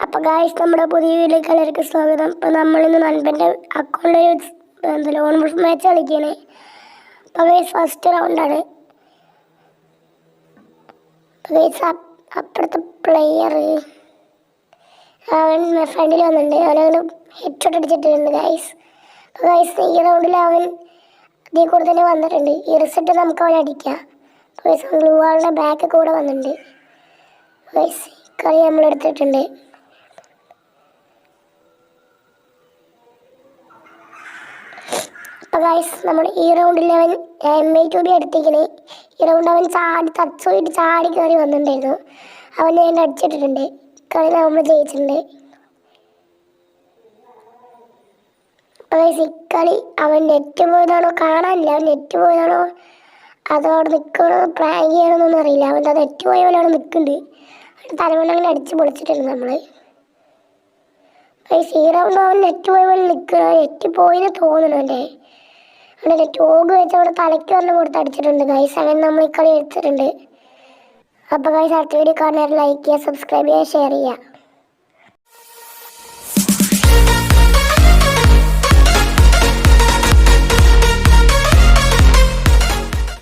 അപ്പൊ ഗായ്സ്, നമ്മുടെ പുതിയ വീഡിയോയിലേക്ക് എല്ലാവർക്കും സ്വാഗതം. അപ്പൊ നമ്മളിന്ന് നൻപന്റെ അക്കൗണ്ടിൽ ലോൺ മാച്ച് കളിക്കാണ്. അപ്പൊ ഗായ്സ് ഫസ്റ്റ് റൗണ്ടാണ്. അപ്പുറത്തെ പ്ലെയർ അവൻ ഫ്രണ്ടിൽ വന്നിട്ടുണ്ട്. അവനങ്ങനെ ഹെഡ് ഷോട്ട് അടിച്ചിട്ടുണ്ട് ഗായ്സ്. അപ്പോൾ ഗായ്സ് ഈ റൗണ്ടിൽ അവൻ ഇതിൽ കൂടെ തന്നെ വന്നിട്ടുണ്ട്. ഈ റിസൾട്ട് നമുക്ക് അവൻ അടിക്കാം. ഗായ്സ് ബ്ലൂ ആളുടെ ബാക്ക് കൂടെ വന്നിട്ടുണ്ട്. ഗായ്സ് കളി നമ്മളെടുത്തിട്ടുണ്ട്. അപ്പോൾ ഗായ്സ് നമ്മൾ ഈ റൗണ്ടിൽ അവൻ MI2B എടുത്തിരിക്കണേ. ഈ റൗണ്ട് അവൻ ചാടി കയറി വന്നിട്ടുണ്ടായിരുന്നു. അവനെ എന്നെ അടിച്ചിട്ടിട്ടുണ്ട്. കളി നമ്മൾ ജയിച്ചിട്ടുണ്ട്. അപ്പോൾ ഗായ്സ് കളി അവൻ നെറ്റ് പോയതാണോ കാണാനില്ല. അവൻ നെറ്റ് പോയതാണോ അതോ അവിടെ നിൽക്കണോ പ്രാങ്ക് ചെയ്യണമെന്നൊന്നും അറിയില്ല. അവൻ്റെ നെറ്റ് പോയ പോലെ അവിടെ നിൽക്കുന്നുണ്ട്. തലമുണ്ടങ്ങനെ അടിച്ച് പൊളിച്ചിട്ടുണ്ട് നമ്മൾ. ഗായ്സ് ഈ റൗണ്ട് അവൻ നെറ്റ് പോയ പോലെ നിൽക്കുക. നെറ്റ് പോയെന്ന് തോന്നുന്നു. അവൻ്റെ ടോഗ് വെച്ച് അവിടെ തലയ്ക്ക് വരണം കൊടുത്ത് അടിച്ചിട്ടുണ്ട് ഗൈസ്. അങ്ങനെ നമ്മൾ ഈ കളി എടുത്തിട്ടുണ്ട്. അപ്പോൾ ഗൈസ് അടുത്ത വീഡിയോ കാണാൻ ലൈക്ക് ചെയ്യുക, സബ്സ്ക്രൈബ് ചെയ്യുക, ഷെയർ ചെയ്യുക.